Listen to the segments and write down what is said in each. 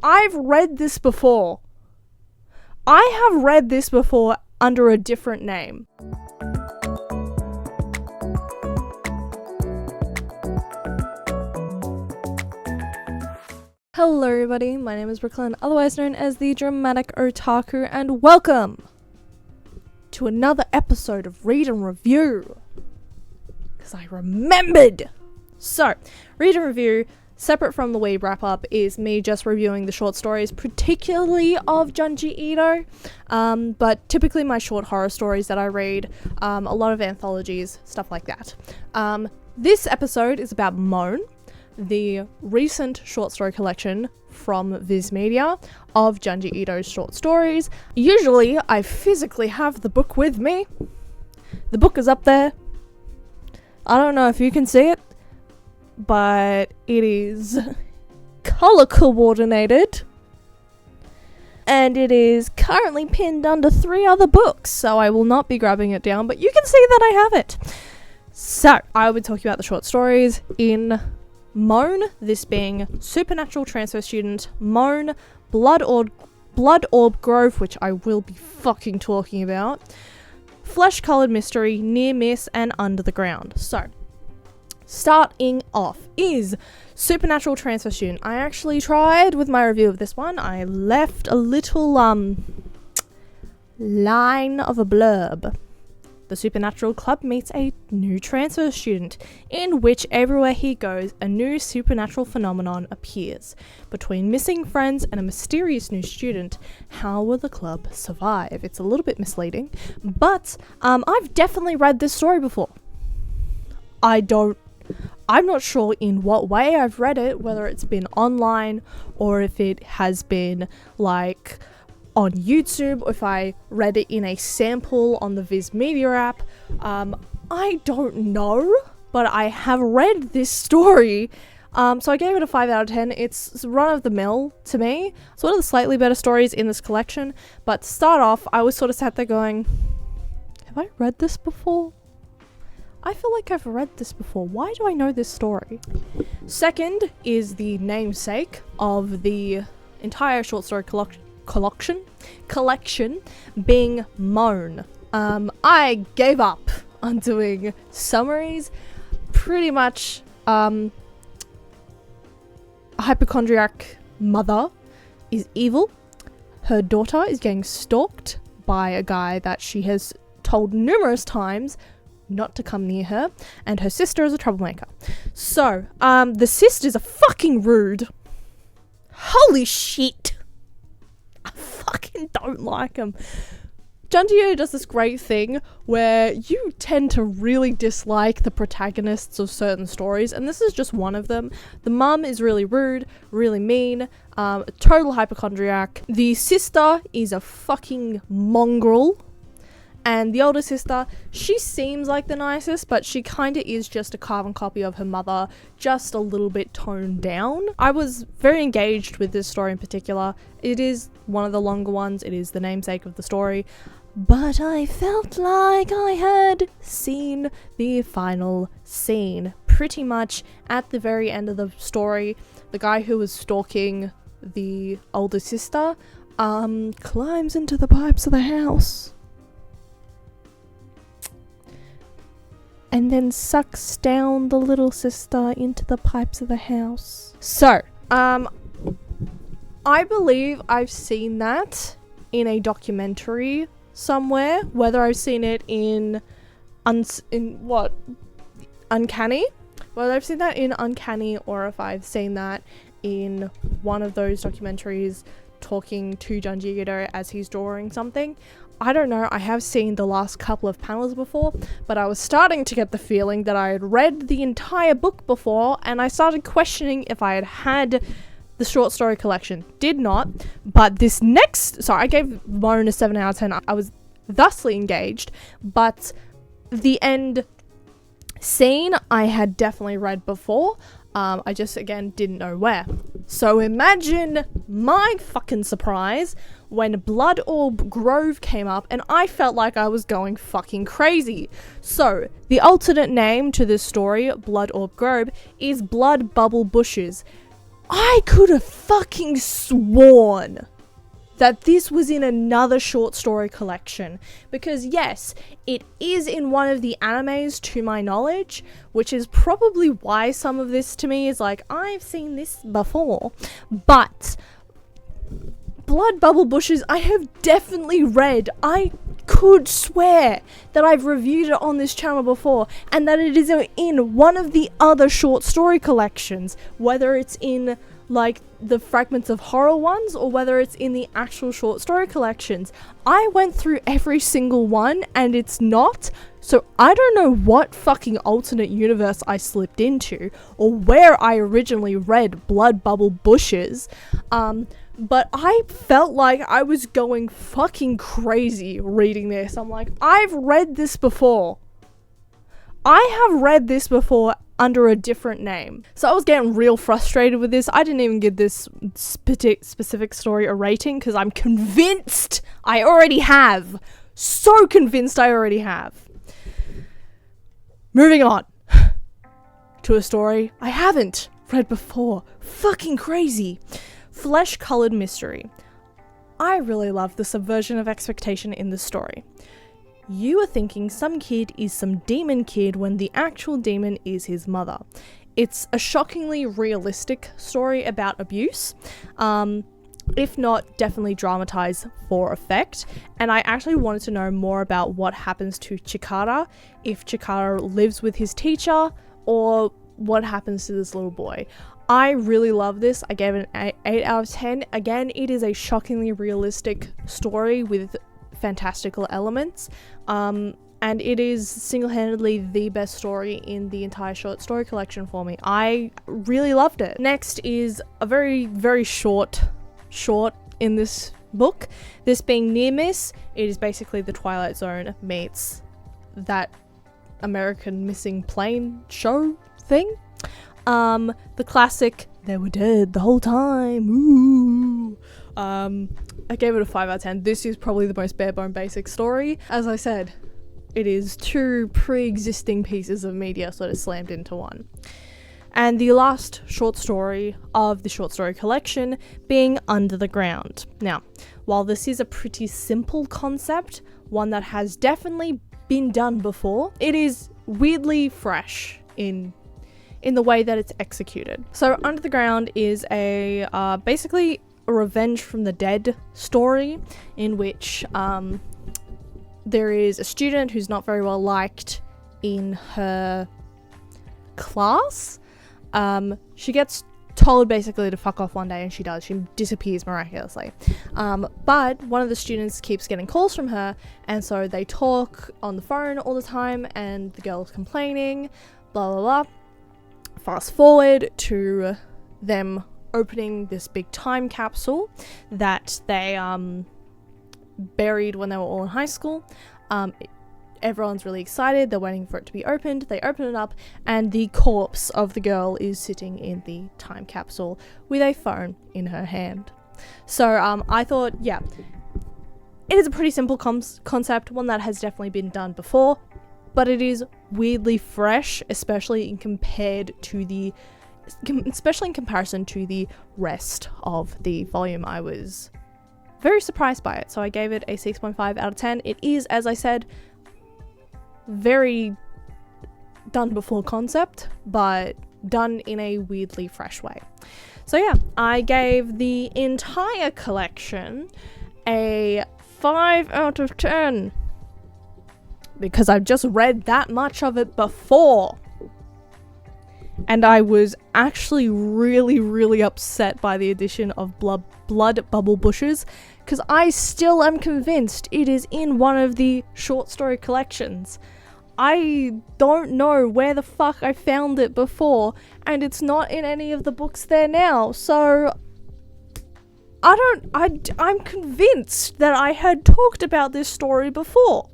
I've read this before. I have read this before under a different name. Hello everybody, my name is Brooklyn, otherwise known as TheDramaticOtaku, and welcome to another episode of Read and Review. Because I remembered! So, Read and Review, separate from the Weeb wrap-up, is me just reviewing the short stories, particularly of Junji Ito, but typically my short horror stories that I read, a lot of anthologies, stuff like that. This episode is about MOAN, the recent short story collection from Viz Media of Junji Ito's short stories. Usually, I physically have the book with me. The book is up there. I don't know if you can see it, but it is color coordinated. And it is currently pinned under 3 other books, so I will not be grabbing it down, but you can see that I have it. So, I will be talking about the short stories in MOAN, this being Supernatural Transfer Student, MOAN, Blood Orb Grove, which I will be fucking talking about, Flesh Colored Mystery, Near Miss, and Under the Ground. So, starting off is Supernatural Transfer Student. I actually tried with my review of this one. I left a little line of a blurb. The Supernatural Club meets a new transfer student, in which everywhere he goes, a new supernatural phenomenon appears. Between missing friends and a mysterious new student, how will the club survive? It's a little bit misleading, but I've definitely read this story before. I'm not sure in what way I've read it, whether it's been online or if it has been like on YouTube, or if I read it in a sample on the Viz Media app. I don't know, but I have read this story, so I gave it a 5 out of 10. It's run-of-the-mill to me. It's one of the slightly better stories in this collection, but to start off, I was sort of sat there going, have I read this before? I feel like I've read this before. Why do I know this story? Second is the namesake of the entire short story collection being MOAN. I gave up on doing summaries. Pretty much, a hypochondriac mother is evil. Her daughter is getting stalked by a guy that she has told numerous times not to come near her, and her sister is a troublemaker. So, the sisters are fucking rude. Holy shit. I fucking don't like them. Junji Ito does this great thing where you tend to really dislike the protagonists of certain stories, and this is just one of them. The mum is really rude, really mean, a total hypochondriac. The sister is a fucking mongrel. And the older sister, she seems like the nicest, but she kind of is just a carbon copy of her mother, just a little bit toned down. I was very engaged with this story in particular. It is one of the longer ones, it is the namesake of the story, but I felt like I had seen the final scene. Pretty much at the very end of the story, the guy who was stalking the older sister climbs into the pipes of the house. And then sucks down the little sister into the pipes of the house. So, I believe I've seen that in a documentary somewhere. Whether I've seen it in Uncanny, whether I've seen that in Uncanny, or if I've seen that in one of those documentaries talking to Junji Ito as he's drawing something. I don't know, I have seen the last couple of panels before, but I was starting to get the feeling that I had read the entire book before, and I started questioning if I had the short story collection. Did not, but this next, so I gave MOAN a 7 out of 10, I was thusly engaged, but the end scene I had definitely read before. I just, again, didn't know where. So imagine my fucking surprise when Blood Orb Grove came up, and I felt like I was going fucking crazy. So, the alternate name to this story, Blood Orb Grove, is Blood Bubble Bushes. I could have fucking sworn that this was in another short story collection, because yes, it is in one of the animes to my knowledge, which is probably why some of this to me is like, I've seen this before, but Blood Bubble Bushes I have definitely read. I could swear that I've reviewed it on this channel before, and that it is in one of the other short story collections, whether it's in like the Fragments of Horror ones or whether it's in the actual short story collections. I went through every single one and it's not, so I don't know what fucking alternate universe I slipped into or where I originally read Blood Bubble Bushes, but I felt like I was going fucking crazy reading this. I'm like, I've read this before. I have read this before under a different name. So I was getting real frustrated with this. I didn't even give this specific story a rating because I'm convinced I already have. So convinced I already have. Moving on to a story I haven't read before. Fucking crazy. Flesh-colored mystery. I really love the subversion of expectation in this story. You are thinking some kid is some demon kid when the actual demon is his mother. It's a shockingly realistic story about abuse, if not definitely dramatized for effect. And I actually wanted to know more about what happens to Chikara, if Chikara lives with his teacher, or what happens to this little boy. I really love this. I gave it an 8 out of 10. Again, it is a shockingly realistic story with fantastical elements, and it is single-handedly the best story in the entire short story collection for me. I really loved it. Next is a very, very short in this book, this being Near Miss. It is basically the Twilight Zone meets that American Missing Plane show thing. The classic, they were dead the whole time, ooh. I gave it a 5 out of 10. This is probably the most bare-bone basic story. As I said, it is two pre-existing pieces of media sort of slammed into one. And the last short story of the short story collection being Under the Ground. Now, while this is a pretty simple concept, one that has definitely been done before, it is weirdly fresh in the way that it's executed. So Under the Ground is a basically a Revenge from the Dead story in which there is a student who's not very well liked in her class. She gets told basically to fuck off one day, and she does. She disappears miraculously. But one of the students keeps getting calls from her, and so they talk on the phone all the time, and the girl's complaining, blah blah blah. Fast forward to them opening this big time capsule that they buried when they were all in high school. Everyone's really excited. They're waiting for it to be opened. They open it up, and the corpse of the girl is sitting in the time capsule with a phone in her hand. So I thought, yeah, it is a pretty simple concept, one that has definitely been done before, but it is weirdly fresh, especially in comparison to the rest of the volume. I was very surprised by it, so I gave it a 6.5 out of 10. It is, as I said, very done before concept, but done in a weirdly fresh way. So yeah, I gave the entire collection a 5 out of 10 because I've just read that much of it before. And I was actually really upset by the addition of Blood Bubble Bushes, because I still am convinced it is in one of the short story collections. I don't know where the fuck I found it before, and it's not in any of the books there now, so I'm convinced that I had talked about this story before.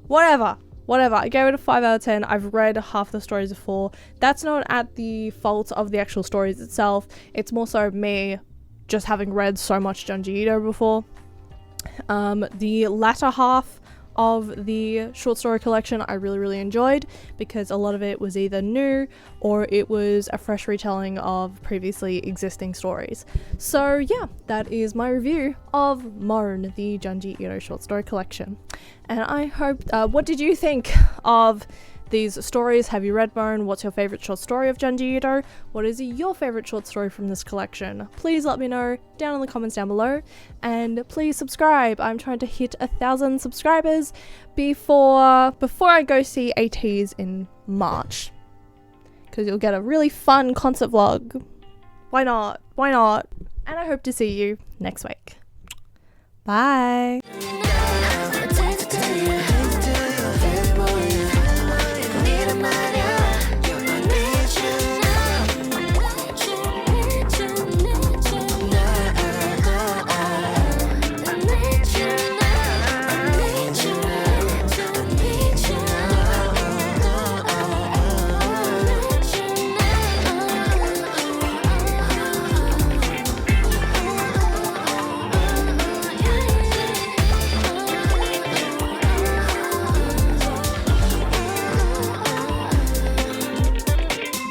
Whatever, I gave it a 5 out of 10. I've read half the stories before. That's not at the fault of the actual stories itself. It's more so me just having read so much Junji before. The latter half of the short story collection I really enjoyed, because a lot of it was either new or it was a fresh retelling of previously existing stories. So yeah, that is my review of MOAN, the Junji Ito short story collection. And I hope, what did you think of these stories? Have you read MOAN? What's your favourite short story of Junji Ito? What is your favourite short story from this collection? Please let me know down in the comments down below, and please subscribe. I'm trying to hit 1,000 subscribers before I go see ATs in March, because you'll get a really fun concert vlog. Why not? And I hope to see you next week. Bye.